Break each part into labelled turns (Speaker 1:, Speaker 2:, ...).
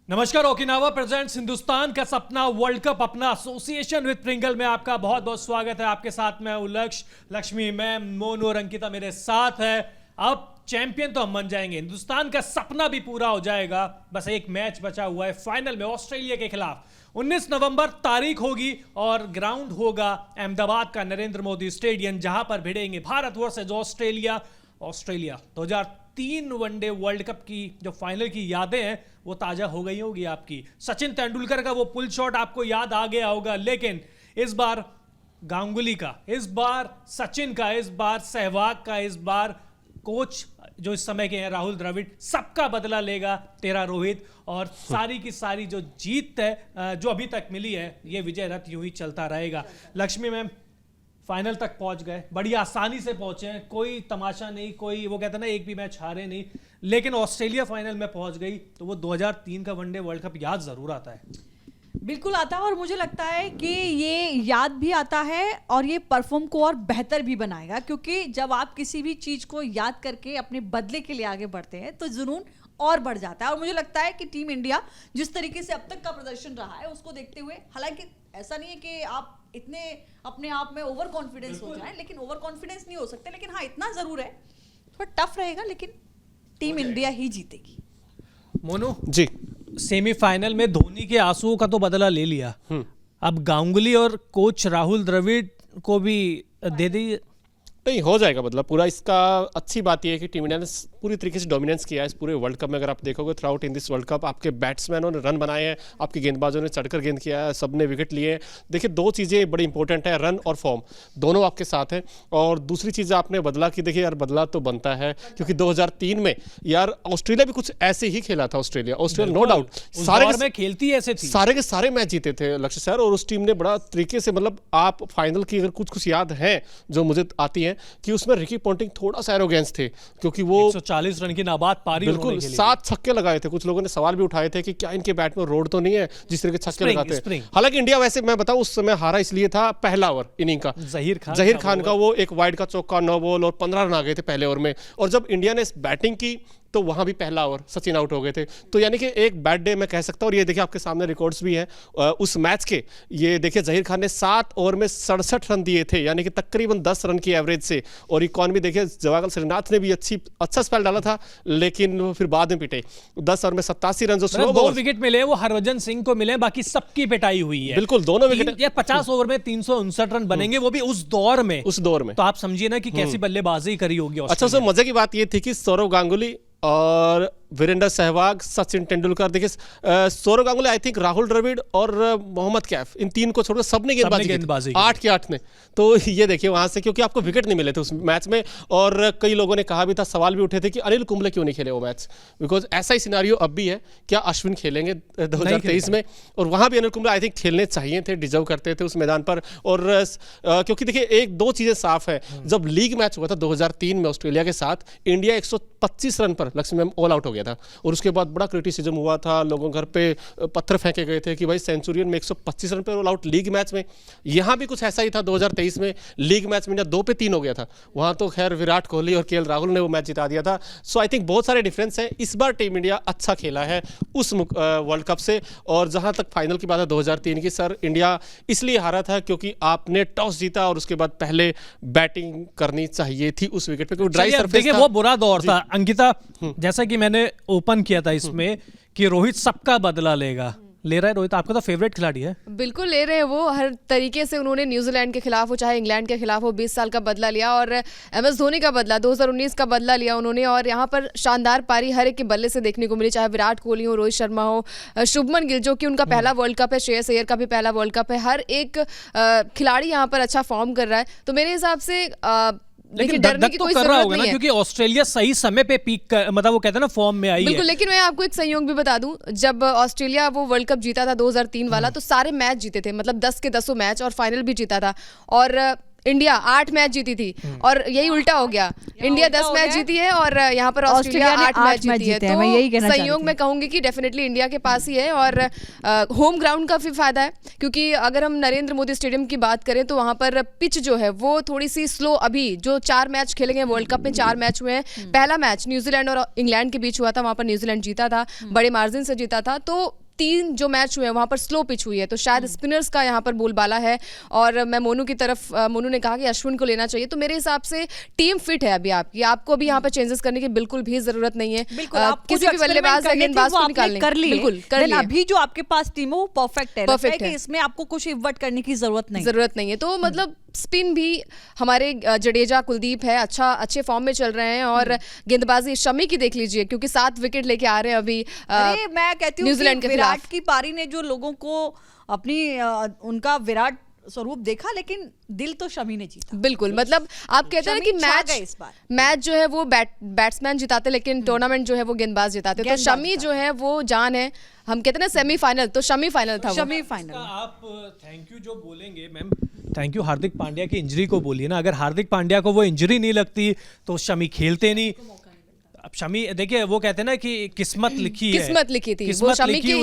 Speaker 1: नमस्कार। Okinawa presents Hindustan का सपना वर्ल्ड कप अपना एसोसिएशन विद प्रिंगल में आपका बहुत बहुत स्वागत है। आपके साथ मैं लक्ष्मी मैम, मोनू और अंकिता मेरे साथ है। अब चैंपियन तो हम बन जाएंगे, हिंदुस्तान का सपना भी पूरा हो जाएगा। बस एक मैच बचा हुआ है फाइनल में ऑस्ट्रेलिया के खिलाफ। 19 नवंबर तारीख होगी और ग्राउंड होगा अहमदाबाद का नरेंद्र मोदी स्टेडियम, जहां पर भिड़ेंगे Bharat versus Australia. 2003 one day world cup की जो फाइनल की यादें हैं वो ताजा हो गई होगी आपकी। सचिन तेंदुलकर का वो पुल शॉट आपको याद आ गया होगा, लेकिन इस बार गांगुली का, इस बार सचिन का, इस बार सहवाग का, इस बार कोच जो इस समय के हैं राहुल द्रविड़, सबका बदला लेगा तेरा रोहित। और सारी की सारी जो जीत है जो अभी तक मिली है, ये विजय रथ यूं ही चलता रहेगा। लक्ष्मी मैम, फाइनल तक पहुंच गए, बड़ी आसानी से पहुंचे हैं, कोई तमाशा नहीं, कोई वो कहते हैं ना एक भी मैच हारे नहीं, लेकिन ऑस्ट्रेलिया फाइनल में पहुंच गई तो वो 2003 का वनडे वर्ल्ड कप याद जरूर आता है।
Speaker 2: बिल्कुल आता है, और मुझे लगता है कि ये याद भी आता है और ये परफॉर्म को और बेहतर भी बनाएगा, क्योंकि जब आप किसी भी चीज को याद करके अपने बदले के लिए आगे बढ़ते हैं तो जुनून और बढ़ जाता है। और मुझे लगता है कि टीम इंडिया जिस तरीके से अब तक का प्रदर्शन रहा है उसको देखते हुए, हालांकि ऐसा नहीं है कि आप इतने अपने आप में ओवर कॉन्फिडेंस हो जाए, लेकिन ओवर कॉन्फिडेंस नहीं हो सकते, लेकिन हाँ इतना जरूर है थोड़ा टफ रहेगा, लेकिन टीम इंडिया ही जीतेगी।
Speaker 1: मोनू
Speaker 3: जी,
Speaker 1: सेमीफाइनल में धोनी के आंसुओं का तो बदला ले लिया, अब गांगुली और कोच राहुल द्रविड़ को भी दे दी।
Speaker 3: नहीं हो जाएगा बदला पूरा। इसका अच्छी बात यह है कि टीम इंडिया ने पूरी तरीके से डोमिनेंस किया है इस पूरे वर्ल्ड कप में। अगर आप देखोगे through out in this world cup, आपके बैट्समैनों ने रन बनाए हैं, आपके गेंदबाजों ने चढ़कर गेंद किया है, सबने विकेट लिए हैं। देखिए दो चीज़ें बड़ी इंपॉर्टेंट है, रन और फॉर्म, दोनों आपके साथ हैं। और दूसरी चीज़ आपने बदला की, देखिए यार बदला तो बनता है, क्योंकि 2003 में यार ऑस्ट्रेलिया भी कुछ ऐसे ही खेला था। ऑस्ट्रेलिया नो डाउट
Speaker 1: सारे में खेलती ऐसे थी,
Speaker 3: सारे के सारे मैच जीते थे लक्ष्य सर, और उस टीम ने बड़ा तरीके से, मतलब आप फाइनल की अगर कुछ याद है जो मुझे आती है कि उसमें रिकी पॉन्टिंग थोड़ा सा एरोगेंस थे, क्योंकि वो
Speaker 1: 140 रन की नाबाद पारी,
Speaker 3: बिल्कुल 7 छक्के लगाए थे। कुछ लोगों ने सवाल भी उठाए थे कि क्या इनके बैट में रोड तो नहीं है जिस तरह के छक्के लगाते हैं। हालांकि इंडिया वैसे मैं बताऊं उस समय हारा इसलिए था, पहला ओवर इनिंग का जहीर खान का वो एक वाइड का चौका, 9 बॉल और 15 रन आ गए थे पहले ओवर में। और जब इंडिया ने बैटिंग की तो वहां भी पहला ओवर सचिन आउट हो गए थे। तो यानी कि एक बैड डे मैं कह सकता हूं। और ये देखिए आपके सामने रिकॉर्ड्स भी हैं उस मैच के। ये देखिए जहीर खान ने 7 ओवर में 67 रन दिए थे, यानी कि तकरीबन 10 रन की एवरेज से। और इकॉनमी देखिए जवागल श्रीनाथ ने भी अच्छा स्पेल डाला था, लेकिन वो फिर बाद में पिटे। 10 ओवर में 87 रन जो स्लो
Speaker 1: बॉल विकेट मिले वो हरभजन सिंह को मिले, बाकी सबकी पिटाई हुई है।
Speaker 3: बिल्कुल दोनों विकेट।
Speaker 1: 50 ओवर में 359 रन बनेंगे, वो भी उस दौर में। तो आप समझिए ना कि कैसी बल्लेबाजी करी होगी।
Speaker 3: अच्छा सर, मजे की बात ये थी कि सौरव गांगुली और वीरेंद्र सहवाग, सचिन तेंदुलकर, देखिए सौरव गांगुली, आई थिंक राहुल द्रविड़ और मोहम्मद कैफ, इन तीन को छोड़कर सबने गेंदबाजी 8 के 8 ने। तो ये देखिए वहां से, क्योंकि आपको विकेट नहीं मिले थे उस मैच में। और कई लोगों ने कहा भी था, सवाल भी उठे थे कि अनिल कुंबले क्यों नहीं खेले वो मैच, बिकॉज ऐसा ही सिनेरियो अब भी है। क्या अश्विन खेलेंगे 2023 में? और वहां भी अनिल कुंबले आई थिंक खेलने चाहिए थे, डिजर्व करते थे उस मैदान पर। और क्योंकि देखिए एक दो चीजें साफ है, जब लीग मैच हुआ था 2003 में ऑस्ट्रेलिया के साथ, इंडिया 125 रन पर लक्ष्मी मैम ऑल आउट हो गया था। और उसके बाद बड़ा क्रिटिसिज्म हुआ था, लोगों घर पे पत्थर फेंके गए थे कि भाई सेंचुरियन में 125 रन पे ऑल आउट लीग मैच में। यहां भी कुछ ऐसा ही था 2023 में, लीग मैच में इंडिया 2 पे 3 हो गया था। वहां तो खैर विराट कोहली और केएल राहुल ने वो मैच जिता दिया था। सो आई थिंक बहुत सारे डिफरेंस है। इस बार टीम इंडिया अच्छा खेला है उस वर्ल्ड कप से। और जहां तक फाइनल की बात है 2003 की, सर इंडिया इसलिए हारा था क्योंकि आपने टॉस जीता और उसके बाद पहले बैटिंग करनी चाहिए थी उस विकेट पे, क्योंकि ड्राई सरफेस था।
Speaker 1: वो बुरा दौर था। अंकिता, जैसा कि मैंने ओपन किया था इसमें कि रोहित सबका बदला लेगा, ले रहा है रोहित, आपका तो फेवरेट खिलाड़ी है।
Speaker 4: बिल्कुल ले रहे हैं वो, हर तरीके से उन्होंने न्यूजीलैंड के खिलाफ हो चाहे इंग्लैंड के खिलाफ हो 20 साल का बदला लिया, और MS धोनी का बदला 2019 का बदला लिया उन्होंने। और यहाँ पर शानदार पारी हर एक के बल्ले से देखने को मिली, चाहे विराट कोहली हो, रोहित शर्मा हो, शुभमन गिल जो कि उनका पहला वर्ल्ड कप है, श्रेयस अय्यर का भी पहला वर्ल्ड कप है। हर एक खिलाड़ी यहाँ पर अच्छा फॉर्म कर रहा है। तो मेरे हिसाब से
Speaker 1: लेकिन डरने की कोई जरूरत नहीं है, क्योंकि ऑस्ट्रेलिया सही समय पे पीक मतलब वो कहते हैं ना फॉर्म में आई है।
Speaker 4: बिल्कुल, लेकिन मैं आपको एक संयोग भी बता दूं, जब ऑस्ट्रेलिया वो वर्ल्ड कप जीता था 2003 वाला, तो सारे मैच जीते थे, मतलब 10 के 10 मैच, और फाइनल भी जीता था। और इंडिया 8 मैच जीती थी और यही उल्टा हो गया, इंडिया 10 मैच जीती है और यहाँ पर ऑस्ट्रेलिया 8 मैच जीती है। तो संयोग में कहूंगी कि डेफिनेटली इंडिया के पास ही है और होम ग्राउंड का भी फायदा है, क्योंकि अगर हम नरेंद्र मोदी स्टेडियम की बात करें तो वहाँ पर पिच जो है वो थोड़ी सी स्लो, अभी जो 4 मैच खेले गए वर्ल्ड कप में 4 मैच हुए हैं, पहला मैच न्यूजीलैंड और इंग्लैंड के बीच हुआ था, वहाँ पर न्यूजीलैंड जीता था, बड़े मार्जिन से जीता था। तो 3 जो मैच हुए हैं वहाँ पर स्लो पिच हुई है, तो शायद स्पिनर्स का यहाँ पर बोलबाला है। और मैं मोनू की तरफ, मोनू ने कहा कि अश्विन को लेना चाहिए, तो मेरे हिसाब से टीम फिट है अभी आपकी, आपको अभी यहाँ पर चेंजेस करने की बिल्कुल भी जरूरत नहीं है। किसी भी बल्लेबाज या गेंदबाज को निकालने बिल्कुल कर लिया।
Speaker 2: अभी जो आपके पास टीम है वो परफेक्ट है, परफेक्ट है, इसमें आपको कुछ इवट करने की जरूरत नहीं है। तो मतलब स्पिन भी हमारे जडेजा, कुलदीप है, अच्छे फॉर्म में चल रहे हैं और गेंदबाजी शमी की देख लीजिए, क्योंकि 7 विकेट लेके आ रहे हैं अभी मैं कहती हूँ न्यूजीलैंड के विराट की पारी ने जो लोगों को अपनी उनका विराट स्वरूप देखा, लेकिन दिल तो शमी ने जीता।
Speaker 4: बिल्कुल, मतलब आप कहते हैं कि मैच जो है वो बैट्समैन जिताते, लेकिन टूर्नामेंट जो है वो गेंदबाज जिताते। तो शमी जो है वो जान है, हम कहते हैं ना सेमीफाइनल, तो शमी फाइनल था,
Speaker 2: शमी फाइनल।
Speaker 1: आप थैंक यू जो बोलेंगे ma'am, thank you Hardik Pandya की इंजरी को बोलिए ना, अगर हार्दिक पांड्या को वो इंजरी नहीं लगती तो शमी खेलते नहीं। अब शमी देखिए, वो कहते हैं ना कि किस्मत लिखी थी,
Speaker 4: वो शमी के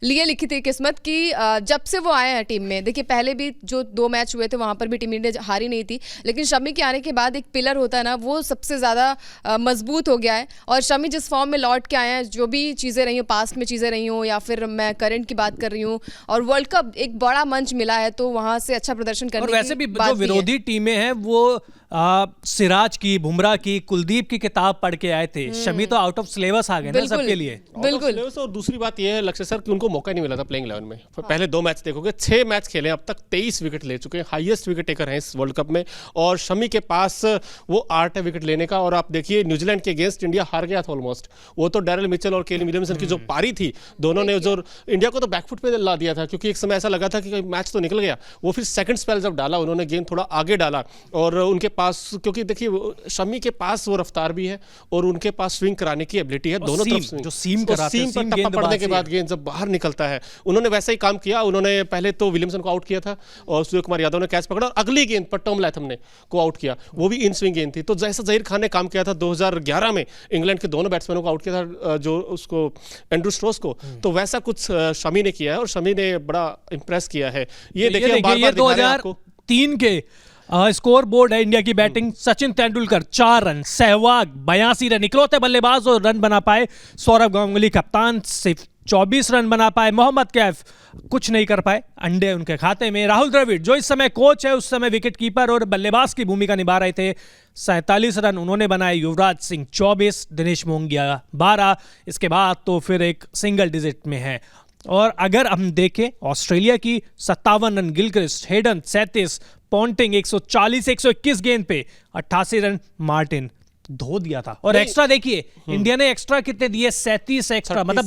Speaker 4: लिए लिखी थी किस्मत की। जब से वो आए हैं टीम में, देखिए पहले भी जो 2 मैच हुए थे वहां पर भी टीम इंडिया हारी नहीं थी, लेकिन शमी के आने के बाद एक पिलर होता है ना, वो सबसे ज्यादा मजबूत हो गया है। और शमी जिस फॉर्म में लौट के आए हैं, जो भी चीजें रही हो, पास्ट में चीजें रही हो या फिर मैं करंट की बात कर रही हूँ, और वर्ल्ड कप एक बड़ा मंच मिला है, तो वहां से अच्छा प्रदर्शन करने की
Speaker 1: वैसे भी जो विरोधी टीमें हैं वो सिराज की, बुमराह की, कुलदीप की किताब पढ़ के आए थे। शमी तो आउट ऑफ सिलेबस आ गए ना सबके लिए,
Speaker 4: बिल्कुल।
Speaker 3: और दूसरी बात यह है लक्ष्य सर कि उनको मौका नहीं मिला था प्लेइंग 11 में। पहले 2 मैच देखोगे, 6 मैच खेले, अब तक 23 विकेट ले चुके हैं, हाईएस्ट विकेट टेकर हैं इस वर्ल्ड कप में, और शमी के पास वो आर्ट है विकेट लेने का। और आप देखिए न्यूजीलैंड के अगेंस्ट इंडिया हार गया था ऑलमोस्ट, वो तो डैरेल मिचेल और केली विलियमसन की जो पारी थी, दोनों ने जो इंडिया को तो बैकफुट पे ला दिया था, क्योंकि एक समय ऐसा लगा था कि मैच तो निकल गया। वो फिर सेकंड स्पेल जब डाला उन्होंने, गेंद थोड़ा आगे डाला, और उनके पास, क्योंकि देखिए शमी के पास वो रफ्तार भी है और उनके पास स्विंग कराने की एबिलिटी है, दोनों तरफ
Speaker 1: जो सीम कराते हैं,
Speaker 3: सीम पर पड़ने के बाद गेंद जब बाहर निकलता है, उन्होंने वैसा ही काम किया। उन्होंने पहले तो विलियमसन को आउट किया था और सूर्य कुमार यादव ने कैच पकड़ा, और अगली गेंद पर टॉम लैथम ने को आउट किया, वो भी इन स्विंग गेंद थी। तो जैसा जहीर खान ने काम किया था 2011 में, इंग्लैंड के दोनों बैट्समैनों को आउट किया था, जो उसको एंड्रू स्ट्रोस को, तो वैसा कुछ शमी ने किया है और शमी ने बड़ा इंप्रेस किया है। ये देखिए
Speaker 1: 2003 के स्कोर बोर्ड है इंडिया की batting. Sachin Tendulkar 4 run, Sehwag 82 run, इकलौते बल्लेबाज और रन बना पाए। सौरव गांगुली कप्तान सिर्फ 24 रन बना पाए। मोहम्मद कैफ कुछ नहीं कर पाए, अंडे उनके खाते में। राहुल द्रविड़ जो इस समय कोच है, उस समय विकेट कीपर और बल्लेबाज की भूमिका निभा रहे थे, 47 रन उन्होंने बनाए। युवराज सिंह 24, दिनेश मोंगिया 12, इसके बाद तो फिर एक सिंगल डिजिट में है। और अगर हम देखें ऑस्ट्रेलिया की 57 रन गिलक्रिस्ट, हेडन 37, पॉन्टिंग 140, 121 गेंद पे 88 रन मार्टिन धो दिया था। और एक्स्ट्रा देखिए इंडिया ने एक्स्ट्रा कितने दिए, 37 एक्स्ट्रा, मतलब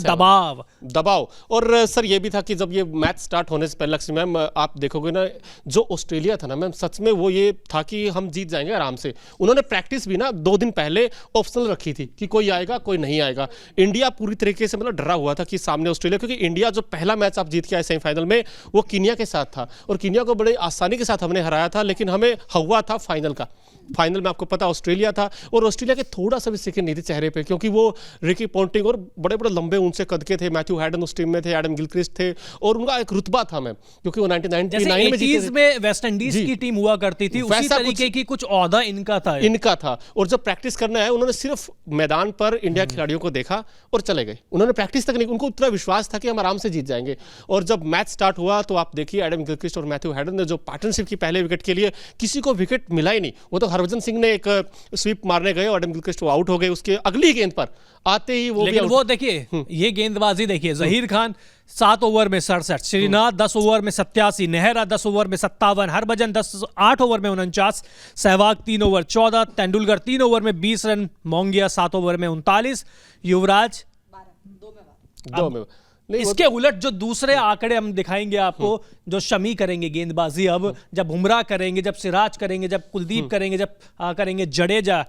Speaker 3: दबाव। और सर ये भी था कि जब ये मैच स्टार्ट होने से पहले लक्ष्मी मैम आप देखोगे ना, जो ऑस्ट्रेलिया था ना मैम, सच में वो ये था कि हम जीत जाएंगे आराम से। उन्होंने प्रैक्टिस भी ना 2 दिन पहले ऑप्शनल रखी थी कि कोई आएगा कोई नहीं आएगा। इंडिया पूरी तरीके से मतलब डरा हुआ था कि सामने ऑस्ट्रेलिया, क्योंकि इंडिया जो पहला मैच आप जीत के आए सेमीफाइनल में, वो कीनिया के साथ था और कीनिया को बड़े आसानी के साथ हमने हराया था, लेकिन हमें हवा था फाइनल का। फाइनल में आपको पता ऑस्ट्रेलिया था, और ऑस्ट्रेलिया के थोड़ा सा भी सिकन नहीं थे चेहरे पे, क्योंकि वो रिकी पॉन्टिंग और बड़े बड़े लंबे ऊंचे कद के थे, मैथ्यू हैडन उस टीम में थे, एडम गिलक्रिस्ट थे, और उनका एक रुतबा था मैम, क्योंकि वो 1999 में जीते थे।
Speaker 1: में वेस्ट इंडीज की टीम हुआ करती थी, उसी तरीके की कुछ ओहदा इनका था। और जब प्रैक्टिस करना है, उन्होंने सिर्फ मैदान पर इंडिया खिलाड़ियों को देखा और चले गए, उन्होंने प्रैक्टिस तक नहीं, उनको इतना विश्वास था कि हम आराम से जीत जाएंगे। और जब मैच स्टार्ट हुआ तो आप देखिए एडम गिलक्रिस्ट और मैथ्यू हैडन ने जो पार्टनरशिप की पहले विकेट के लिए, किसी को विकेट मिला ही नहीं। वो तो हरभजन सिंह ने एक स्वीप मारने गए और एडम गिलक्रिस्ट वो आउट हो गए, उसके अगली गेंद पर आते ही वो, लेकिन वो देखिए ये गेंदबाजी देखिए, जहीर खान 7 ओवर में 67, श्रीनाथ 10 ओवर में 87, नेहरा 10 ओवर में 57, हरभजन 8 ओवर में 49, सहवाग 3 ओवर 14, तेंदुलकर 3 ओवर में 20 रन, मोंगिया 7 ओवर में 39, युवराज 2 में। इसके उलट जो दूसरे आंकड़े हम दिखाएंगे आपको, जो शमी करेंगे गेंदबाजी, अब जब बुमराह करेंगे, जब सिराज करेंगे, जब कुलदीप करेंगे, जब करेंगे जडेजा,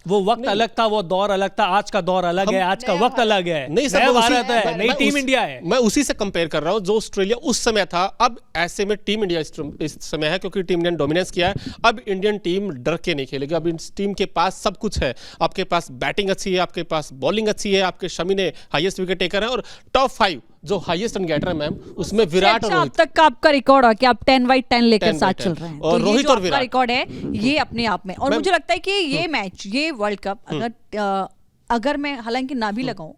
Speaker 1: वो वक्त अलग था, वो दौर अलग था, आज का दौर अलग है, आज का वक्त अलग है।
Speaker 3: नहीं सर,
Speaker 1: नया
Speaker 3: मैं
Speaker 1: भारत है, नई टीम इंडिया है।
Speaker 3: मैं उसी से कंपेयर कर रहा हूं जो ऑस्ट्रेलिया उस समय था। अब ऐसे में टीम इंडिया इस समय है क्योंकि टीम इंडिया ने डोमिनेंस किया है। अब इंडियन टीम डर के नहीं खेलेगी। अब इस टीम के पास सब कुछ है। आपके पास बैटिंग अच्छी है, आपके पास बॉलिंग अच्छी है, आपके शमी ने हाईएस्ट विकेट टेकर है और टॉप 5 जो हाईएस्ट रन गेटर है मैम उसमें विराट और
Speaker 2: अब
Speaker 3: रोहित।
Speaker 2: तक का आपका रिकॉर्ड है कि आप 10/10 लेकर
Speaker 3: 10
Speaker 2: साथ
Speaker 3: by
Speaker 2: चल
Speaker 3: 10
Speaker 2: रहे हैं।
Speaker 3: और
Speaker 2: तो
Speaker 3: रोहित
Speaker 2: ये जो
Speaker 3: और
Speaker 2: आपका
Speaker 3: विराट।
Speaker 2: रिकॉर्ड है ये अपने आप में, और मुझे लगता है कि ये मैच, ये वर्ल्ड कप अगर मैं हालांकि ना भी लगाऊं,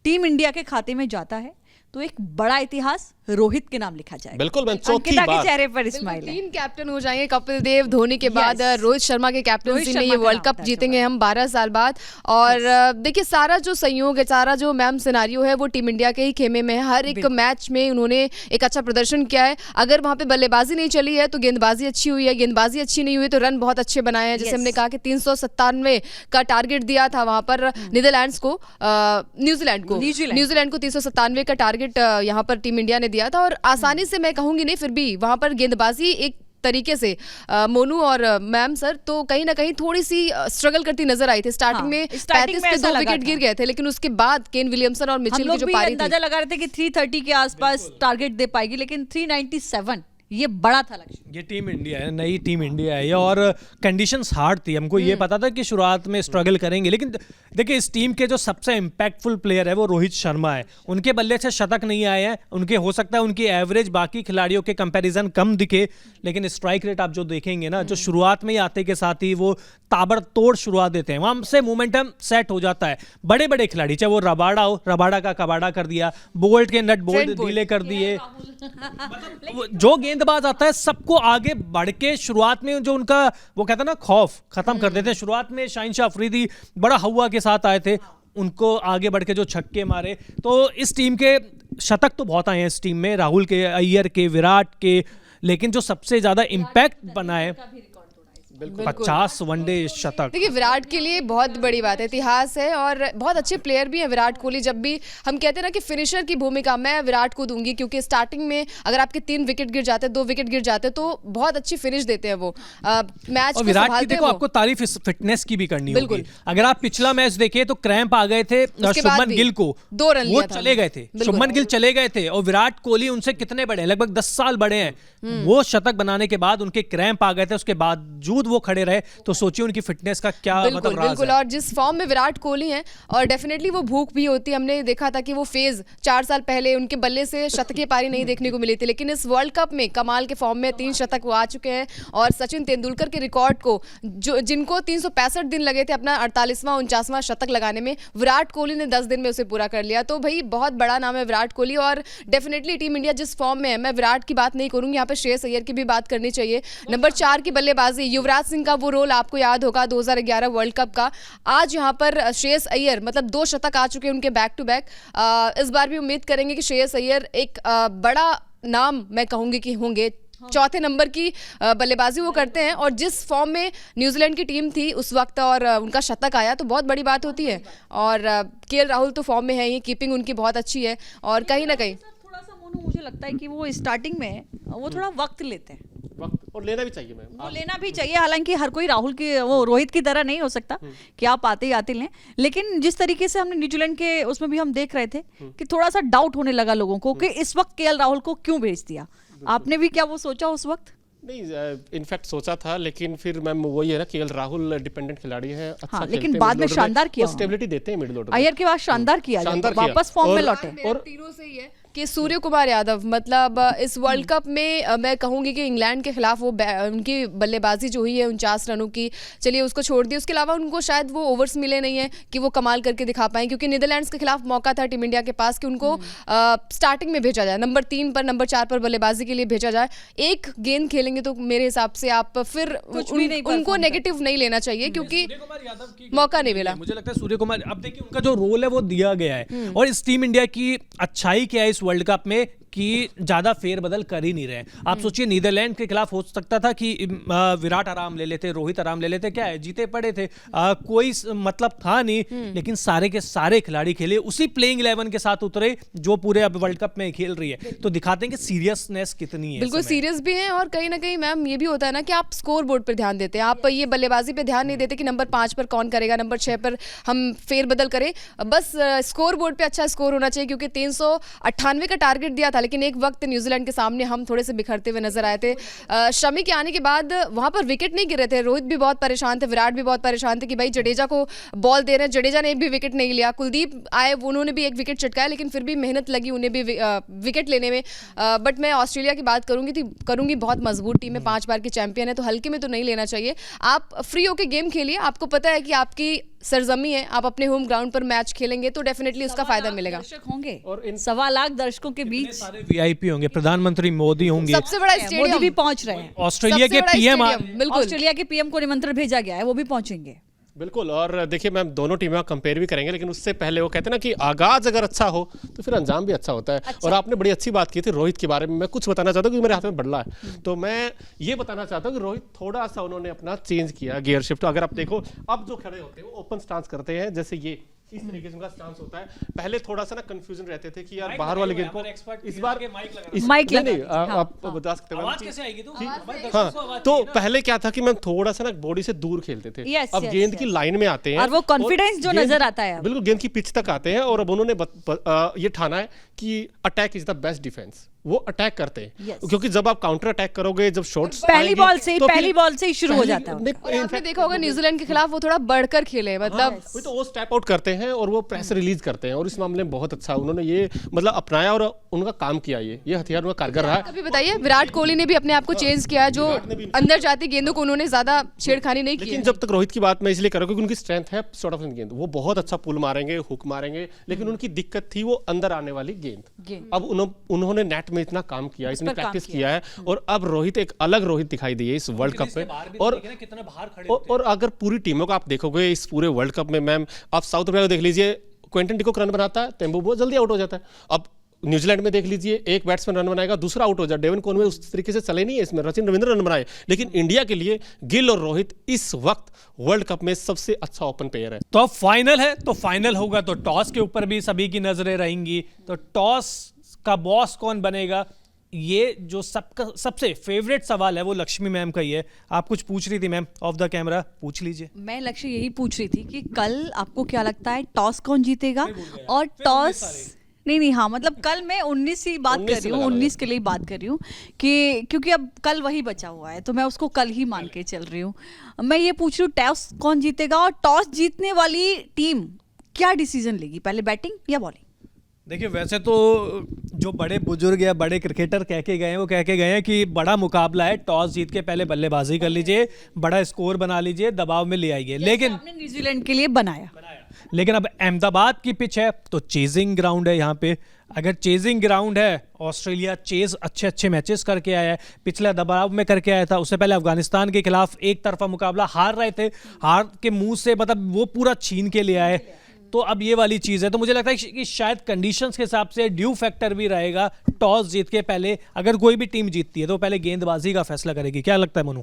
Speaker 2: टीम इंडिया के खाते में जाता है तो एक बड़ा इतिहास रोहित के नाम लिखा जाएगा।
Speaker 3: बिल्कुल मैम, चौथी
Speaker 2: अंकिता के
Speaker 3: बार
Speaker 2: चेहरे पर स्माइल है।
Speaker 4: 3 कैप्टन हो जाएंगे कपिल देव, धोनी के बाद रोहित शर्मा के कैप्टनसी में ये वर्ल्ड कप जीतेंगे हम 12 साल बाद। और देखिए सारा जो संयोग है, सारा जो मैम सिनारियो है वो टीम इंडिया के ही खेमे में है। हर एक मैच में उन्होंने एक अच्छा प्रदर्शन किया है। अगर वहां पे बल्लेबाजी नहीं चली है तो गेंदबाजी अच्छी हुई है, गेंदबाजी अच्छी नहीं हुई तो रन बहुत अच्छे बनाए हैं। जैसे हमने कहा कि 397 का टारगेट दिया था वहां पर न्यूजीलैंड को 397 का टारगेट यहाँ पर टीम इंडिया ने दिया था। और आसानी से मैं कहूंगी नहीं, फिर भी वहां पर गेंदबाजी एक तरीके से मोनू और मैम सर तो कहीं ना कहीं थोड़ी सी स्ट्रगल करती नजर आई थी। स्टार्टिंग में 35 पे 2 विकेट गिर गए थे, लेकिन उसके बाद केन विलियमसन और मिचेल की जो पारी थी,
Speaker 2: अंदाजा लगा रहे थे कि 330 के आसपास टारगेट दे पाएगी, लेकिन 397 ये बड़ा था लक्ष्य।
Speaker 1: ये टीम इंडिया है, नई टीम इंडिया है ये, और कंडीशंस हार्ड थी। हमको ये पता था कि शुरुआत में स्ट्रगल करेंगे, लेकिन देखिए इस टीम के जो सबसे इम्पैक्टफुल प्लेयर है वो रोहित शर्मा है। उनके बल्ले से शतक नहीं आए हैं, उनके हो सकता है उनकी एवरेज बाकी खिलाड़ियों के कंपैरिजन कम दिखे, लेकिन स्ट्राइक रेट आप जो देखेंगे ना, जो शुरुआत में ही आते के साथ ही वो ताबड़तोड़ शुरुआत देते हैं, वहां से मोमेंटम सेट हो जाता है। बड़े बड़े खिलाड़ी चाहे वो रबाडा हो, रबाडा का कबाड़ा कर दिया, बोल्ट के नट बोल्ट ढीले कर दिए, जो गेंदबाज आता है सबको आगे बढ़ के शुरुआत में जो उनका वो कहता है ना खौफ खत्म कर देते हैं। शुरुआत में शाहीन शाह अफरीदी बड़ा हवा के साथ आए थे, उनको आगे बढ़ के जो छक्के मारे, तो इस टीम के शतक तो बहुत आए हैं इस टीम में, राहुल के, अय्यर के, विराट के, लेकिन जो सबसे ज्यादा इम्पैक्ट बना है 50 वनडे शतक।
Speaker 4: देखिए विराट के लिए बहुत बड़ी बात है, इतिहास है और बहुत अच्छे प्लेयर भी हैं विराट कोहली। जब भी हम कहते हैं ना कि फिनिशर की भूमिका मैं विराट को दूंगी, क्योंकि स्टार्टिंग में अगर आपके 3 विकेट गिर जाते, 2 विकेट गिर जाते तो बहुत अच्छी फिनिश देते हैं वो मैच को।
Speaker 1: विराट की देखो आपको तारीफ इस फिटनेस की भी करनी होगी। अगर आप पिछला मैच देखें तो क्रैम्प आ गए थे शुभमन गिल को,
Speaker 4: 2 रन
Speaker 1: वो चले गए थे, शुभमन गिल चले गए थे, और विराट कोहली उनसे कितने बड़े हैं, लगभग 10 साल बड़े हैं। वो शतक बनाने के बाद उनके क्रैम्प आ गए थे, उसके बावजूद वो खड़े रहे, तो सोचिए उनकी फिटनेस का क्या मतलब राज
Speaker 4: बिल्कुल। और जिस फॉर्म में विराट कोहली हैं, और डेफिनेटली वो भूख भी होती है। हमने देखा था कि वो फेज 4 साल पहले उनके बल्ले से शतकीय पारी नहीं देखने को मिली थी, लेकिन इस वर्ल्ड कप में कमाल के फॉर्म में 3 शतक वो आ चुके हैं। और सचिन तेंदुलकर के रिकॉर्ड को जिनको 365 दिन लगे थे अपना 48वां 49वां शतक लगाने में, विराट कोहली ने 10 दिन में उसे पूरा कर लिया। तो भाई बहुत बड़ा नाम है विराट कोहली। और डेफिनेटली टीम इंडिया जिस फॉर्म में है, मैं विराट की बात नहीं करूंगी, यहाँ पे श्रेयस अय्यर की भी बात करनी चाहिए। नंबर 4 की बल्लेबाजी, युवराज सिंह का वो रोल आपको याद होगा 2011 वर्ल्ड कप का। आज यहाँ पर श्रेयस अय्यर मतलब 2 शतक आ चुके हैं उनके बैक टू बैक। इस बार भी उम्मीद करेंगे कि श्रेयस अय्यर एक बड़ा नाम मैं कहूंगी कि होंगे। 4थे नंबर की बल्लेबाजी वो करते हैं, और जिस फॉर्म में न्यूजीलैंड की टीम थी उस वक्त और उनका शतक आया तो बहुत बड़ी बात होती है। और केएल राहुल तो फॉर्म में है ही, कीपिंग उनकी बहुत अच्छी है। और कहीं ना कहीं
Speaker 2: थोड़ा सा मोनू मुझे लगता है कि वो स्टार्टिंग में वो थोड़ा वक्त लेते हैं,
Speaker 3: वक्त और लेना भी चाहिए मैम,
Speaker 2: वो लेना भी चाहिए। हालांकि हर कोई राहुल की वो रोहित की तरह नहीं हो सकता कि आप आते ही आते लें, लेकिन जिस तरीके से हमने न्यूजीलैंड के उसमें भी हम देख रहे थे कि थोड़ा सा डाउट होने लगा लोगों को कि इस वक्त केएल राहुल को क्यों भेज दिया। आपने भी क्या वो सोचा उस वक्त?
Speaker 3: नहीं, इनफैक्ट सोचा था, लेकिन फिर मैम वही है ना, केएल राहुल डिपेंडेंट खिलाड़ी है, अच्छा
Speaker 2: हाँ,
Speaker 3: खेलते
Speaker 2: लेकिन
Speaker 3: हैं
Speaker 2: बाद में
Speaker 3: मिडिल ऑर्डर
Speaker 2: शानदार किया,
Speaker 3: स्टेबिलिटी देते हैं मिडिल ऑर्डर में।
Speaker 2: अय्यर के बाद शानदार किया, वापस फॉर्म में लौटे।
Speaker 4: और तीनों से ही है कि सूर्य कुमार यादव मतलब इस वर्ल्ड कप में मैं कहूंगी कि इंग्लैंड के खिलाफ वो उनकी बल्लेबाजी जो हुई है 49 रनों की, चलिए उसको छोड़ दिए, उसके अलावा उनको शायद वो ओवर्स मिले नहीं है कि वो कमाल करके दिखा पाए, क्योंकि नीदरलैंड्स के खिलाफ मौका था टीम इंडिया के पास कि उनको स्टार्टिंग में भेजा जाए, नंबर 3 पर नंबर 4 पर बल्लेबाजी के लिए भेजा जाए। एक गेंद खेलेंगे तो मेरे हिसाब से आप फिर उनको नेगेटिव नहीं लेना चाहिए, क्योंकि मौका नहीं मिला।
Speaker 1: मुझे लगता है सूर्य कुमार, अब देखिए उनका जो रोल है वो दिया गया है, और इस टीम इंडिया की अच्छाई क्या है इस वर्ल्ड कप में कि ज़्यादा फेरबदल कर ही नहीं रहे। आप सोचिए नीदरलैंड के खिलाफ हो सकता था कि विराट आराम ले लेते, रोहित आराम ले लेते, क्या है जीते पड़े थे, कोई मतलब था नहीं, लेकिन सारे के सारे खिलाड़ी खेले, उसी प्लेइंग 11 के साथ उतरे जो पूरे अब वर्ल्ड कप में खेल रही है। तो दिखाते हैं कि सीरियसनेस कितनी है।
Speaker 4: बिल्कुल सीरियस भी है, और कहीं ना कहीं मैम ये भी होता है ना कि आप स्कोर बोर्ड पर ध्यान देते हैं, आप ये बल्लेबाजी पे ध्यान नहीं देते कि नंबर 5 पर कौन करेगा, नंबर 6 पर हम फेरबदल करें। बस स्कोर बोर्ड पे अच्छा स्कोर होना चाहिए, क्योंकि 398 का टारगेट दिया था, लेकिन एक वक्त न्यूजीलैंड के सामने हम थोड़े से बिखरते हुए नजर आए थे। शमी के आने के बाद वहां पर विकेट नहीं गिर रहे थे, रोहित भी बहुत परेशान थे, विराट भी बहुत परेशान थे कि भाई जडेजा को बॉल दे रहे हैं, जडेजा ने एक भी विकेट नहीं लिया। कुलदीप आए, उन्होंने भी एक विकेट चटकाया, लेकिन फिर भी मेहनत लगी उन्हें भी विकेट लेने में। बट मैं ऑस्ट्रेलिया की बात करूंगी, बहुत मजबूत टीम है, 5 बार की चैंपियन है, तो हल्के में तो नहीं लेना चाहिए। आप फ्री होके गेम खेलिए, आपको पता है कि आपकी सरजमी है, आप अपने होम ग्राउंड पर मैच खेलेंगे तो डेफिनेटली उसका फायदा मिलेगा।
Speaker 2: दर्शक होंगे और इन 1.25 लाख दर्शकों के बीच
Speaker 1: सारे वीआईपी होंगे, प्रधानमंत्री मोदी होंगे,
Speaker 4: सबसे बड़ा
Speaker 2: मोदी
Speaker 4: स्टेडियम
Speaker 2: भी पहुंच रहे हैं,
Speaker 1: ऑस्ट्रेलिया के पीएम,
Speaker 4: बिल्कुल
Speaker 2: ऑस्ट्रेलिया के पीएम को निमंत्रण भेजा गया है, वो भी पहुंचेंगे।
Speaker 3: बिल्कुल। और देखिए मैम, दोनों टीमें कंपेयर भी करेंगे, लेकिन उससे पहले वो कहते हैं ना कि आगाज अगर अच्छा हो तो फिर अंजाम भी अच्छा होता है। और आपने बड़ी अच्छी बात की थी रोहित के बारे में। मैं कुछ बताना चाहता हूँ कि मेरे हाथ में बल्ला है, तो मैं ये बताना चाहता हूँ कि रोहित थोड़ा सा उन्होंने अपना चेंज किया गियर शिफ्ट। अगर आप देखो, अब जो खड़े होते हैं वो ओपन स्टांस करते हैं, जैसे ये इस तरीके से उनका स्टांस होता है। पहले थोड़ा सा ना कंफ्यूजन रहते थे कि यार बाहर वाले गेंद को इस बार
Speaker 2: माइक लगा
Speaker 3: नहीं, आप बता सकते हैं
Speaker 1: आवाज कैसे आएगी?
Speaker 3: हाँ, तो पहले क्या था कि मैम थोड़ा सा ना बॉडी से दूर खेलते थे। अब गेंद की लाइन में आते हैं
Speaker 2: और वो कॉन्फिडेंस जो नजर आता है,
Speaker 3: बिल्कुल गेंद की पिच तक आते हैं। और अब उन्होंने ये ठाना है कि attack is the best defence. वो अटैक करते हैं, क्योंकि जब आप काउंटर अटैक करोगे, जब शॉट्स
Speaker 2: पहली बॉल से ही शुरू हो जाता है।
Speaker 4: और आपने देखा होगा न्यूजीलैंड के खिलाफ वो थोड़ा बढ़कर खेले, मतलब
Speaker 3: तो वो स्टेप आउट करते हैं और वो प्रेस रिलीज करते हैं, और इस मामले में बहुत अच्छा उन्होंने ये मतलब अपनाया और उनका काम किया। ये हथियार उनका कारगर रहा है।
Speaker 4: अभी बताइए, विराट कोहली ने भी अपने आप को चेंज किया, जो अंदर जाती गेंदों को उन्होंने ज्यादा छेड़खानी नहीं की।
Speaker 3: लेकिन जब तक रोहित की बात मैं इसलिए कर रहा हूं क्योंकि उनकी स्ट्रेंथ है शॉर्ट ऑफ गेंद, वो बहुत अच्छा पुल मारेंगे, हुक मारेंगे, लेकिन उनकी दिक्कत थी वो अंदर आने वाली गेंद। अब उन्होंने नेट में इतना काम किया, इतनी प्रैक्टिस किया है, और अब रोहित एक अलग रोहित दिखाई दी है इस वर्ल्ड कप में। और अगर पूरी टीमों को आप देखोगे इस पूरे वर्ल्ड कप में, मैम आप साउथ अफ्रीका को देख लीजिए, क्विंटन डिकॉक रन बनाता है, तेम्बू बहुत जल्दी आउट हो जाता है। अब न्यूजीलैंड में देख लीजिए, एक बैट्समैन रन बनाएगा, दूसरा आउट हो जाए। डेवन कॉनवे उस तरीके से चले नहीं है इसमें, सचिन रविंद्र रन बनाए। लेकिन इंडिया के लिए गिल और रोहित इस वक्त वर्ल्ड कप में सबसे अच्छा ओपन प्लेयर है।
Speaker 1: तो फाइनल है, तो फाइनल होगा तो टॉस के ऊपर भी सभी की नजरें रहेंगी। तो टॉस का बॉस कौन बनेगा, ये जो सबसे फेवरेट सवाल है वो लक्ष्मी मैम का ही है। आप कुछ पूछ रही थी मैम, ऑफ द कैमरा पूछ लीजिए।
Speaker 2: मैं लक्ष्य यही पूछ रही थी कि कल आपको क्या लगता है टॉस कौन जीतेगा, और टॉस नहीं, हाँ मतलब कल मैं 19 की बात कर रही हूँ, 19 के लिए बात कर रही हूँ कि क्योंकि अब कल वही बचा हुआ है, तो मैं उसको कल ही मान के चल रही हूँ। मैं ये पूछ रही हूँ टॉस कौन जीतेगा, और टॉस जीतने वाली टीम क्या डिसीजन लेगी, पहले बैटिंग या बॉलिंग?
Speaker 1: देखिए, वैसे तो जो बड़े बुजुर्ग या बड़े क्रिकेटर कह के गए हैं, वो कह के गए हैं कि बड़ा मुकाबला है, टॉस जीत के पहले बल्लेबाजी कर लीजिए, बड़ा स्कोर बना लीजिए, दबाव में ले आइए। लेकिन
Speaker 2: आपने न्यूजीलैंड के लिए बनाया,
Speaker 1: लेकिन अब अहमदाबाद की पिच है तो चेजिंग ग्राउंड है। यहाँ पे अगर चेजिंग ग्राउंड है, ऑस्ट्रेलिया चेज अच्छे मैचेस करके आया है, पिछला दबाव में करके आया था। उससे पहले अफगानिस्तान के खिलाफ एक तरफा मुकाबला हार रहे थे, हार के मुंह से मतलब वो पूरा छीन के ले आए। तो अब ये वाली चीज़ है, तो मुझे लगता है कि शायद कंडीशंस के हिसाब से ड्यू फैक्टर भी रहेगा। टॉस जीत के पहले अगर कोई भी टीम जीतती है तो पहले गेंदबाजी का फैसला करेगी। क्या लगता है मनु?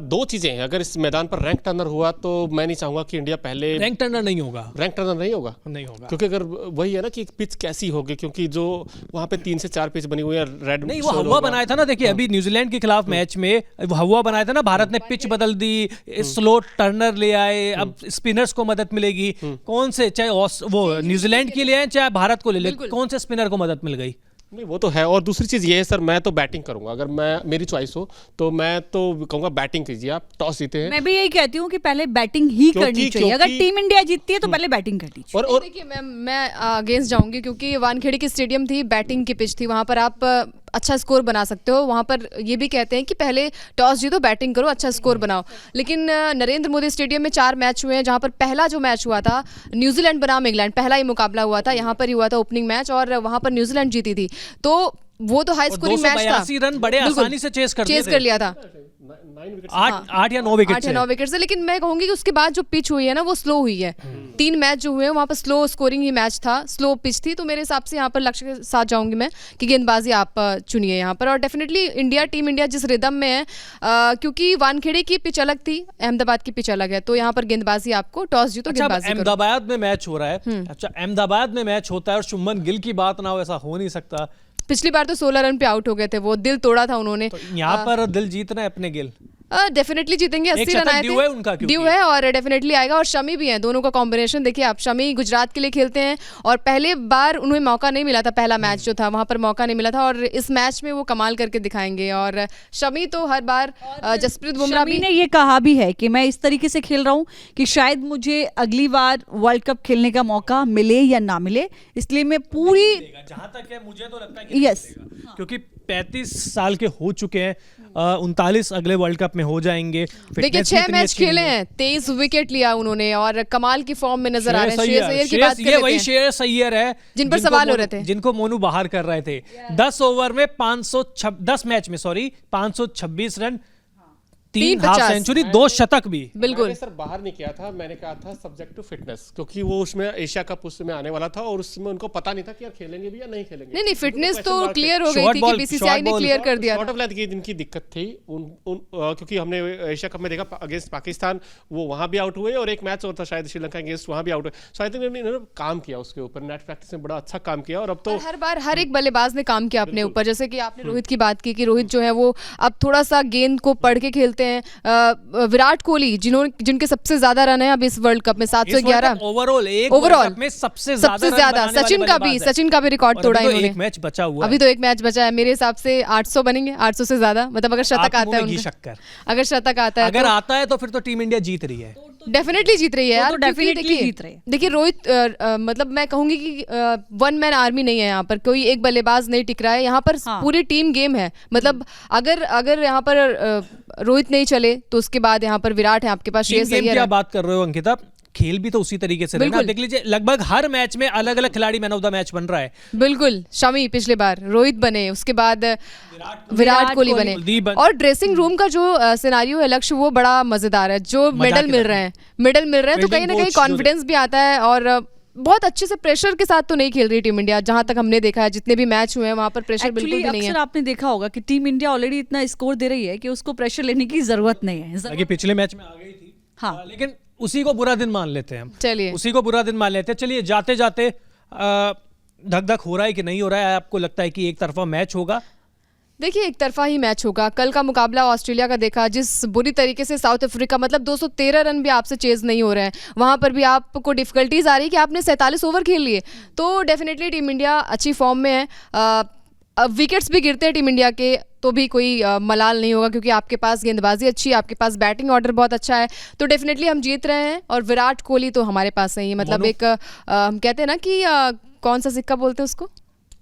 Speaker 3: दो चीजें हैं, अगर इस मैदान पर रैंक टर्नर हुआ तो मैं नहीं चाहूंगा कि इंडिया पहले
Speaker 1: रैंक टर्नर नहीं होगा,
Speaker 3: नहीं होगा, क्योंकि अगर वही है ना कि पिच कैसी होगी, क्योंकि जो वहां पे 3 से 4 पिच बनी हुई है, रेड
Speaker 1: नहीं, वो हवा बनाया था ना। देखिए अभी न्यूजीलैंड के खिलाफ मैच में हवा बनाया था ना, भारत ने पिच बदल दी, स्लो टर्नर ले आए, अब स्पिनर्स को मदद मिलेगी। कौन से, चाहे वो न्यूजीलैंड के लिए चाहे भारत को ले ले, कौन से स्पिनर को मदद मिल गई?
Speaker 3: नहीं, वो तो है। और दूसरी चीज ये है सर, मैं तो बैटिंग करूंगा, अगर मेरी चॉइस हो तो मैं तो कहूंगा बैटिंग कीजिए, आप टॉस जीते हैं।
Speaker 2: मैं भी यही कहती हूँ कि पहले बैटिंग ही करनी चाहिए। अगर टीम इंडिया जीतती है तो पहले बैटिंग करनी चाहिए।
Speaker 4: और देखिए मैं अगेंस्ट जाऊंगी, क्योंकि वानखेड़े की स्टेडियम थी, बैटिंग की पिच थी, वहां पर आप अच्छा स्कोर बना सकते हो। वहाँ पर ये भी कहते हैं कि पहले टॉस जीतो, बैटिंग करो, अच्छा स्कोर बनाओ। लेकिन नरेंद्र मोदी स्टेडियम में 4 मैच हुए हैं, जहाँ पर पहला जो मैच हुआ था न्यूजीलैंड बनाम इंग्लैंड, पहला ही मुकाबला हुआ था, यहाँ पर ही हुआ था ओपनिंग मैच, और वहाँ पर न्यूजीलैंड जीती थी। तो वो तो हाई स्कोरिंग मैच था,
Speaker 1: रन बड़े आसानी से चेस कर
Speaker 4: लिया था।
Speaker 1: आठ या 9 विकेट
Speaker 4: 8 या 9 विकेट से। लेकिन मैं कहूंगी कि उसके बाद जो पिच हुई है ना वो स्लो हुई है। 3 मैच जो हुए हैं वहाँ पर स्लो स्कोरिंग ही मैच था, स्लो पिच थी। तो मेरे हिसाब से यहाँ पर लक्ष्य के साथ जाऊंगी मैं कि गेंदबाजी आप चुनिए यहाँ पर। और डेफिनेटली टीम इंडिया जिस रिदम में है, क्योंकि वानखेड़े की पिच अलग थी, अहमदाबाद की पिच अलग है, तो यहाँ पर गेंदबाजी आपको टॉस जीतो गेंदबाजी करो।
Speaker 1: अहमदाबाद में मैच हो रहा है, अच्छा अहमदाबाद में मैच होता है और शुभमन गिल की बात ना हो, ऐसा हो नहीं सकता।
Speaker 4: पिछली बार तो 16 रन पे आउट हो गए थे, वो दिल तोड़ा था उन्होंने।
Speaker 1: तो यहाँ पर दिल जीतना है अपने गिल,
Speaker 4: डेफिनेटली जीतेंगे। 80 रन आए थे, ड्यू है और डेफिनेटली आएगा। और शमी भी है, दोनों का कॉम्बिनेशन देखिए आप। शमी गुजरात के लिए खेलते हैं और पहले बार उन्हें मौका नहीं मिला था, पहला मैच जो था वहां पर मौका नहीं मिला था, और इस मैच में वो कमाल करके दिखाएंगे। और शमी तो हर बार, जसप्रीत बुमराह भी
Speaker 2: ने ये कहा भी है कि मैं इस तरीके से खेल रहा हूँ कि शायद मुझे अगली बार वर्ल्ड कप खेलने का मौका मिले या ना मिले, इसलिए मैं पूरी,
Speaker 1: जहां तक है मुझे तो लगता है कि
Speaker 2: यस,
Speaker 1: क्योंकि 35 साल के हो चुके हैं, 39 अगले वर्ल्ड कप में हो जाएंगे।
Speaker 4: देखिए 6 मैच खेले हैं, 23 विकेट लिया उन्होंने और कमाल की फॉर्म में नजर आ रहे हैं। श्रेयस अय्यर की बात कर लेते हैं,
Speaker 1: वही श्रेयस अय्यर है
Speaker 4: जिन पर सवाल हो रहे थे,
Speaker 1: जिनको मोनू बाहर कर रहे थे। 10 ओवर में 10 मैच में 526 रन, 3 हाफ सेंचुरी, 2 शतक भी।
Speaker 4: बिल्कुल
Speaker 3: मैंने सर बाहर नहीं किया था, मैंने कहा था सब्जेक्ट टू फिटनेस, क्योंकि वो उसमें एशिया कप उसमें आने वाला था और उसमें उनको पता नहीं था कि यार खेलेंगे भी या नहीं खेलेंगे।
Speaker 4: नहीं फिटनेस तो क्लियर हो गई थी कि बीसीसीआई ने क्लियर कर दिया
Speaker 3: शॉर्ट ऑफ लेंथ की जिनकी दिक्कत थी क्योंकि हमने एशिया कप में देखा अगेंस्ट पाकिस्तान, वो वहां भी आउट हुए और एक मैच और था शायद श्रीलंका अगेंस्ट, वहां भी आउट हुए। सो आई थिंक इन्होंने काम किया उसके ऊपर, नेट प्रैक्टिस में बड़ा अच्छा काम किया। और अब तो
Speaker 4: हर बार हर एक बल्लेबाज ने काम किया अपने ऊपर। जैसे कि आपने रोहित की बात की कि रोहित जो है वो अब थोड़ा सा गेंद को पढ़ के खेलते हैं। विराट कोहली जिनके सबसे ज्यादा रन है अब इस वर्ल्ड कप में 711
Speaker 1: ओवरऑल में सबसे ज्यादा।
Speaker 4: सचिन का भी रिकॉर्ड तोड़ा इन्होंने।
Speaker 1: एक मैच बचा हुआ,
Speaker 4: अभी तो एक मैच बचा है। मेरे हिसाब से 800 बनेंगे, 800 से ज्यादा, मतलब अगर शतक आता है उनका, अगर शतक आता है,
Speaker 1: अगर आता है तो फिर तो टीम इंडिया जीत रही है,
Speaker 4: डेफिनेटली जीत रही है यार।
Speaker 2: डेफिनेटली जीत रही है।
Speaker 4: देखिए रोहित, मतलब मैं कहूंगी कि 1 मैन आर्मी नहीं है यहाँ पर, कोई एक बल्लेबाज नहीं टिक रहा है यहाँ पर। पूरी टीम गेम है। मतलब अगर यहाँ पर रोहित नहीं चले तो उसके बाद यहाँ पर विराट है आपके पास, श्रेयस अय्यर है।
Speaker 1: क्या बात कर रहे हो अंकिता, खेल भी तो उसी तरीके से रहना। देख लीजिए लगभग हर मैच में अलग अलग खिलाड़ी मैन ऑफ द मैच बन रहा है।
Speaker 4: बिल्कुल, शमी पिछले बार, रोहित बने, उसके बाद विराट कोहली बने। और ड्रेसिंग रूम का जो सिनारियो है लक्ष्य, वो बड़ा मजेदार है। जो मेडल मिल रहे हैं तो कहीं ना कहीं कॉन्फिडेंस भी आता है। और बहुत अच्छे से प्रेशर के साथ तो नहीं खेल रही टीम इंडिया, जहां तक हमने देखा है जितने भी मैच हुए हैं वहां पर प्रेशर बिल्कुल भी नहीं है।
Speaker 2: आपने देखा होगा कि टीम इंडिया ऑलरेडी इतना स्कोर दे रही है कि उसको प्रेशर लेने की जरूरत नहीं है।
Speaker 1: पिछले मैच में आ गई थी, हाँ, लेकिन उसी को बुरा दिन मान लेते हैं हम।
Speaker 4: चलिए
Speaker 1: उसी को बुरा दिन मान लेते हैं। चलिए जाते जाते धक धक हो रहा है कि नहीं हो रहा है? आपको लगता है कि एक तरफा मैच होगा?
Speaker 4: देखिए एक तरफा ही मैच होगा। कल का मुकाबला ऑस्ट्रेलिया का देखा, जिस बुरी तरीके से साउथ अफ्रीका, मतलब 213 रन भी आपसे चेज नहीं हो रहे हैं, वहां पर भी आपको डिफिकल्टीज आ रही है कि आपने 47 ओवर खेल लिए। तो डेफिनेटली टीम इंडिया अच्छी फॉर्म में है। विकेट्स भी गिरते हैं टीम इंडिया के तो भी कोई मलाल नहीं होगा, क्योंकि आपके पास गेंदबाजी अच्छी है, आपके पास बैटिंग ऑर्डर बहुत अच्छा है। तो डेफिनेटली हम जीत रहे हैं। और विराट कोहली तो हमारे पास नहीं है, मतलब एक हम कहते हैं ना कि कौन सा सिक्का बोलते हैं उसको,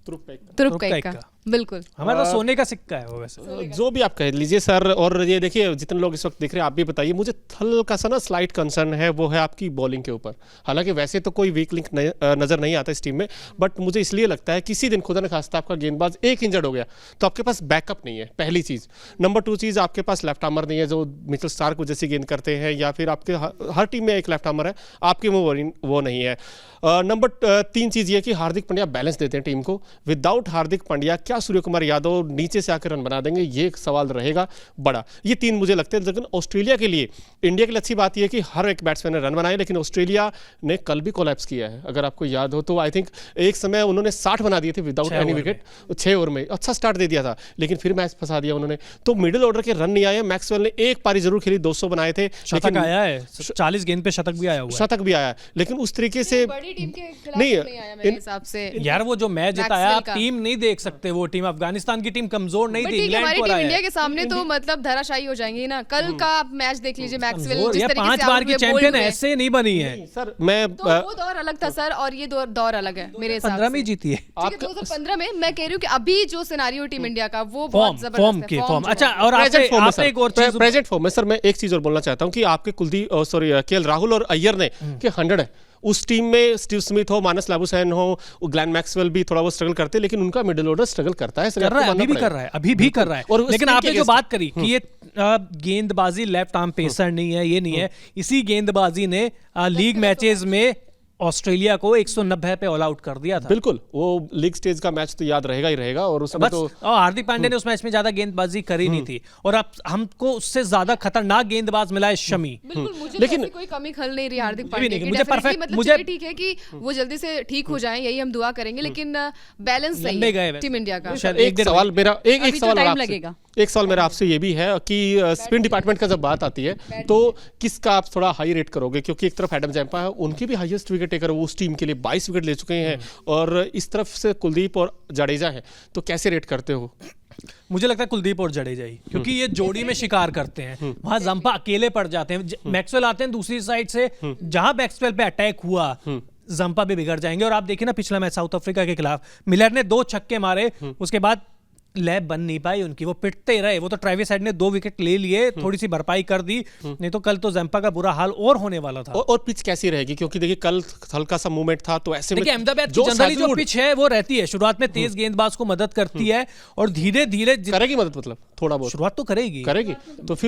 Speaker 4: तुरुप का। बिल्कुल,
Speaker 1: हमारा तो सोने का सिक्का है वो। वैसे
Speaker 3: जो भी आप कह लीजिए सर। और ये देखिए जितने लोग इस वक्त देख रहे हैं, आप भी बताइए, मुझे हल्का सा ना स्लाइट कंसर्न है, वो है आपकी बॉलिंग के ऊपर। हालांकि वैसे तो कोई वीक लिंक नजर नहीं आता इस टीम में, बट मुझे इसलिए लगता है किसी दिन खुदा न खास्ता आपका गेंदबाज एक इंजर्ड हो गया तो आपके पास बैकअप नहीं है, पहली चीज़। नंबर 2 चीज़, आपके पास लेफ्ट आर्मर नहीं है जो मिचेल स्टार्क को जैसी गेंद करते हैं, या फिर आपके हर टीम में एक लेफ्ट आर्मर है, आपके में वो नहीं है। नंबर 3 चीज़ ये कि हार्दिक पांड्या बैलेंस देते हैं टीम को। विदाउट हार्दिक पांड्या क्या सूर्य कुमार यादव नीचे से आकर रन बना देंगे, ये एक सवाल रहेगा बड़ा। ये 3 मुझे लगते हैं। लेकिन ऑस्ट्रेलिया के लिए, इंडिया के लिए अच्छी बात यह है कि हर एक बैट्समैन ने रन बनाए, लेकिन ऑस्ट्रेलिया ने कल भी कोलैप्स किया है। अगर आपको याद हो तो आई थिंक एक समय उन्होंने 60 बना दिए थे विदाउट एनी विकेट, 6 ओवर में अच्छा स्टार्ट दे दिया था, लेकिन फिर मैच फंसा दिया उन्होंने। तो मिडिल ऑर्डर के रन नहीं आए। मैक्सवेल ने एक पारी जरूर खेली, 200 बनाए थे,
Speaker 1: शतक आया है, 40 गेंद पे शतक भी आया हुआ है।
Speaker 3: शतक भी आया, लेकिन उस तरीके से
Speaker 4: नहीं आया मेरे हिसाब से।
Speaker 1: यार वो जो मैच जिताया, आप टीम नहीं देख सकते, वो टीम अफगानिस्तान की टीम कमजोर नहीं थी,
Speaker 4: इंग्लैंड को इंडिया के सामने तो मतलब धराशायी हो जाएंगे ना। कल का आप मैच देख लीजिए, मैक्सवेल जिस तरीके से
Speaker 1: 5 बार की चैंपियन ऐसे नहीं बनी है
Speaker 3: सर। मैं
Speaker 4: तो वो दौर अलग था सर, और ये दौर अलग है मेरे हिसाब से।
Speaker 1: 15 में जीती है
Speaker 4: 2015 में। मैं कह रही हूँ कि अभी जो सिनेरियो टीम इंडिया का वो बहुत जबरदस्त है।
Speaker 1: अच्छा, और आपसे एक और चीज,
Speaker 3: प्रेजेंट फॉर्म में सर मैं एक चीज और बोलना चाहता हूँ कि आपके केएल राहुल और अय्यर ने कि 100 है, उस टीम में स्टीव स्मिथ हो, मानस लाबुसैन हो, ग्लेन मैक्सवेल भी थोड़ा वो स्ट्रगल करते हैं, लेकिन उनका मिडिल ऑर्डर स्ट्रगल करता है,
Speaker 1: कर रहा है, अभी भी कर रहा है, अभी भी कर रहा है।
Speaker 3: और
Speaker 1: लेकिन आपने जो बात करी कि ये गेंदबाजी लेफ्ट आर्म पेसर नहीं है, ये नहीं है, इसी गेंदबाजी ने लीग मैचेस में ऑस्ट्रेलिया को 190 पे ऑल आउट कर दिया था।
Speaker 3: बिल्कुल, वो लीग स्टेज का मैच तो याद रहेगा ही रहेगा। और उसमें तो
Speaker 1: हार्दिक पांड्या ने उस मैच में ज्यादा गेंदबाजी करी नहीं थी, और अब हमको उससे ज्यादा खतरनाक गेंदबाज मिला है शमी।
Speaker 4: बिल्कुल, मुझे
Speaker 3: लेकिन
Speaker 4: तो ऐसी कोई कमी खल नहीं रही हार्दिक पांड्या की।
Speaker 1: मुझे परफेक्ट,
Speaker 4: मतलब
Speaker 1: मुझे
Speaker 4: ठीक है कि वो जल्दी से ठीक हो जाएं, यही हम दुआ करेंगे, लेकिन बैलेंस नहीं
Speaker 1: लंबे गए
Speaker 4: है टीम इंडिया का।
Speaker 3: एक सवाल मेरा एक सवाल
Speaker 2: टाइम
Speaker 3: आपसे,
Speaker 2: लगेगा।
Speaker 3: एक सवाल मेरा आपसे ये भी है कि स्पिन डिपार्टमेंट का जब बात आती है तो किसका आप थोड़ा हाई रेट करोगे? क्योंकि एक तरफ एडम जैम्पा है, उनकी भी हाईएस्ट विकेट टेकर वो उस टीम के लिए 22 विकेट ले चुके हैं, और इस तरफ से कुलदीप और जडेजा है, तो कैसे रेट करते हो?
Speaker 1: मुझे लगता है कुलदीप और जडेजा ही, क्योंकि ये जोड़ी में शिकार करते हैं। वहां जंपा अकेले पड़ जाते हैं, मैक्सवेल आते हैं दूसरी साइड से, जहां मैक्सवेल पे अटैक हुआ जंपा भी बिगड़ जाएंगे। और आप देखिए ना पिछला मैच साउथ अफ्रीका के खिलाफ, मिलर ने 2 छक्के मारे, उसके बाद लैब बन नहीं पाई उनकी, वो पिटते रहे। वो तो ट्रेविस हेड ने 2 विकेट ले लिए, थोड़ी सी भरपाई कर दी, नहीं तो कल तो जंपा का बुरा हाल और होने वाला था।
Speaker 3: और पिच कैसी रहेगी? क्योंकि देखिए कल हल्का सा मूवमेंट था, तो ऐसे में
Speaker 1: देखिए अहमदाबाद की जनरली जो पिच है वो रहती है, शुरुआत में तेज गेंदबाज को मदद करती है, और धीरे धीरे
Speaker 3: करेगी मदद, मतलब थोड़ा बहुत
Speaker 1: शुरुआत तो करेगी।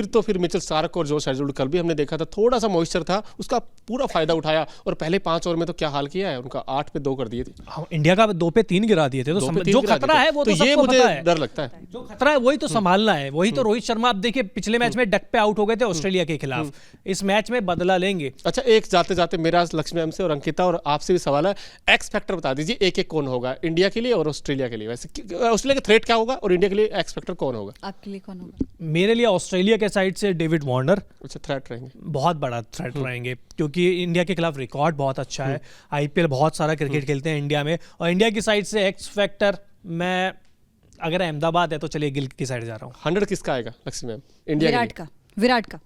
Speaker 3: तो फिर मिचेल स्टार्क और जोश हेजलवुड कल भी हमने देखा था, थोड़ा सा मॉइस्चर था, उसका पूरा फायदा उठाया, और पहले 5 ओवर में तो क्या हाल किया है उनका, 8 पे 2 कर दिए थे।
Speaker 1: इंडिया का 2 पे 3 गिरा दिए थे, तो जो खतरा है वो तो
Speaker 3: ये
Speaker 1: सबको
Speaker 3: मुझे
Speaker 1: पता है।
Speaker 3: डर लगता है,
Speaker 1: जो खतरा है वही तो संभालना है। वही तो रोहित शर्मा, आप देखिए पिछले मैच में डक पे आउट हो गए थे ऑस्ट्रेलिया के खिलाफ, इस मैच में बदला लेंगे।
Speaker 3: अच्छा, एक जाते जाते मेरा लक्ष्मी मैम से और अंकिता और आपसे भी सवाल है, एक्स फैक्टर बता दीजिए, एक कौन होगा इंडिया के लिए और ऑस्ट्रेलिया के लिए? वैसे ऑस्ट्रेलिया का थ्रेट क्या होगा और इंडिया के लिए एक्स फैक्टर कौन होगा?
Speaker 2: आपके लिए कौन होगा?
Speaker 1: मेरे लिए ऑस्ट्रेलिया के साइड से डेविड वार्नर
Speaker 3: अच्छा, थ्रेट रहेंगे,
Speaker 1: बहुत बड़ा थ्रेट रहेंगे, क्योंकि इंडिया के खिलाफ रिकॉर्ड बहुत अच्छा है, आईपीएल बहुत सारा क्रिकेट खेलते हैं इंडिया में। और इंडिया की साइड से एक्स फैक्टर, मैं अगर अहमदाबाद है तो चलिए गिल की साइड जा रहा हूँ।
Speaker 3: 100 किसका आएगा लक्ष्मी मैम इंडिया के लिए?
Speaker 2: विराट का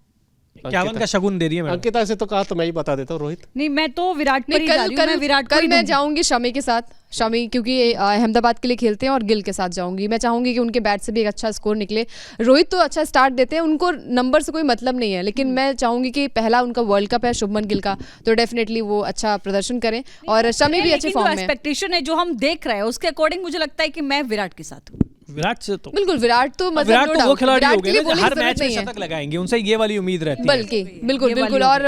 Speaker 1: 51 का शगुन दे रही है मैडम।
Speaker 3: अंकिता से तो कहा, तो मैं ही बता देता हूँ। रोहित?
Speaker 2: नहीं, मैं तो विराट पर ही जा रही हूँ, मैं विराट को
Speaker 4: कल
Speaker 2: ही
Speaker 4: मैं
Speaker 2: दूंगी।
Speaker 4: जाऊंगी शमी के साथ, शमी क्योंकि अहमदाबाद के लिए खेलते हैं, और गिल के साथ जाऊंगी। मैं चाहूंगी कि उनके बैट से भी एक अच्छा स्कोर निकले। रोहित तो अच्छा स्टार्ट देते हैं, उनको नंबर से कोई मतलब नहीं है, लेकिन मैं चाहूंगी कि पहला उनका वर्ल्ड कप है शुभमन गिल का, तो डेफिनेटली वो अच्छा प्रदर्शन करें, और शमी भी अच्छे फॉर्म में।
Speaker 2: एक्सपेक्टेशन है जो हम देख रहे हैं उसके अकॉर्डिंग मुझे लगता है कि मैं विराट के साथ हूँ।
Speaker 1: विराट से तो
Speaker 4: बिल्कुल, विराट तो मतलब
Speaker 1: विराट तो वो खिलाड़ी हो गए
Speaker 4: ना,
Speaker 1: हर मैच में शतक लगाएंगे, उनसे ये वाली उम्मीद रहती है।
Speaker 4: बल्कि बिल्कुल बिल्कुल। और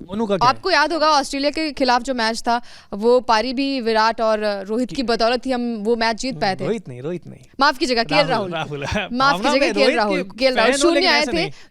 Speaker 1: उन्हों का क्या
Speaker 4: आपको याद होगा ऑस्ट्रेलिया के खिलाफ जो मैच था, वो पारी भी विराट और रोहित की बदौलत ही हम वो मैच जीत पाए थे।
Speaker 1: रोहित नहीं
Speaker 4: माफ कीजिएगा, केएल राहुल माफ कीजिएगा, केएल राहुल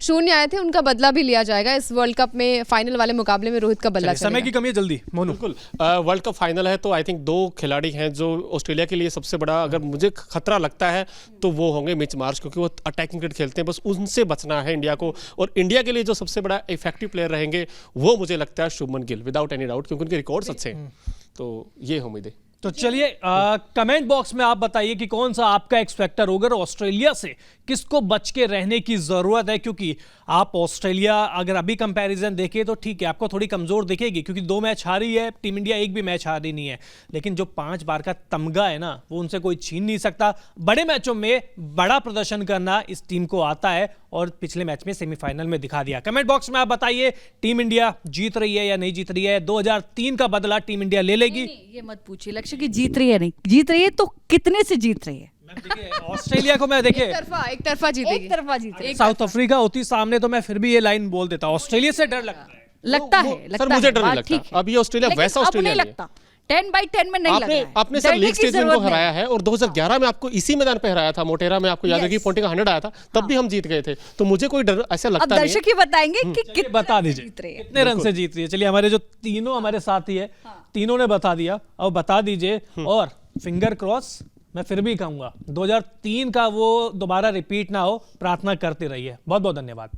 Speaker 4: शून्य आए थे, उनका बदला भी लिया जाएगा इस वर्ल्ड कप में। फाइनल वाले मुकाबले में रोहित का बदला
Speaker 1: समय की कमी है, जल्दी मोनू।
Speaker 3: बिल्कुल, वर्ल्ड कप फाइनल है, तो आई थिंक 2 खिलाड़ी हैं जो ऑस्ट्रेलिया के लिए सबसे बड़ा अगर मुझे खतरा लगता है तो वो होंगे मिच मार्श, क्योंकि वो अटैकिंग क्रिकेट खेलते हैं, बस उनसे बचना है इंडिया को। और इंडिया के लिए जो सबसे बड़ा इफेक्टिव प्लेयर रहेंगे वो मुझे लगता है Shubman Gill, without any doubt, क्योंकि उनके रिकॉर्ड्स अच्छे हैं। तो ये उम्मीद है।
Speaker 1: तो चलिए कमेंट बॉक्स में आप बताइए कि कौन सा आपका एक्स फैक्टर होगा, ऑस्ट्रेलिया से किसको बच के रहने की जरूरत है, क्योंकि आप ऑस्ट्रेलिया अगर अभी कंपैरिजन देखें तो ठीक है, आपको थोड़ी कमजोर दिखेगी, क्योंकि 2 मैच हारी है टीम इंडिया, 1 भी मैच हारी नहीं है, लेकिन जो 5 बार का तमगा है ना, वो उनसे कोई छीन नहीं सकता। बड़े मैचों में बड़ा प्रदर्शन करना इस टीम को आता है, और पिछले मैच में सेमीफाइनल में दिखा दिया। कमेंट बॉक्स में आप बताइए टीम इंडिया जीत रही है या नहीं जीत रही है, 2003 का बदला टीम इंडिया ले लेगी?
Speaker 2: ये मत पूछिए लक्ष्य कि जीत रही है, नहीं जीत रही है तो कितने से जीत रही है।
Speaker 1: ऑस्ट्रेलिया को मैं देखिए
Speaker 4: एक तरफा जीतेगी,
Speaker 2: एक तरफा जीतेगी।
Speaker 1: साउथ अफ्रीका होती सामने तो मैं फिर भी ये लाइन बोल देता, ऑस्ट्रेलिया से डर लगता है।
Speaker 3: सर मुझे डर नहीं लगता, अब ये ऑस्ट्रेलिया वैसा ऑस्ट्रेलिया नहीं
Speaker 2: लगता, 10/10 में नहीं लग रहा है।
Speaker 3: आपने सर लीग स्टेज में इनको हराया है, और 2011 में आपको इसी मैदान पे हराया था, मोटेरा में, आपको याद है कि पोंटिंग का 100 आया था, तब भी हम जीत गए थे, तो मुझे कोई डर ऐसा लगता नहीं।
Speaker 2: दर्शक ही बताएंगे कि कितने
Speaker 1: बता दीजिए कितने रन से जीत रही है। चलिए हमारे जो तीनों हमारे साथी है, तीनों ने बता दिया, अब बता दीजिए, और फिंगर क्रॉस मैं फिर भी कहूंगा 2003 का वो दोबारा रिपीट ना हो, प्रार्थना करते रहिए। बहुत बहुत धन्यवाद।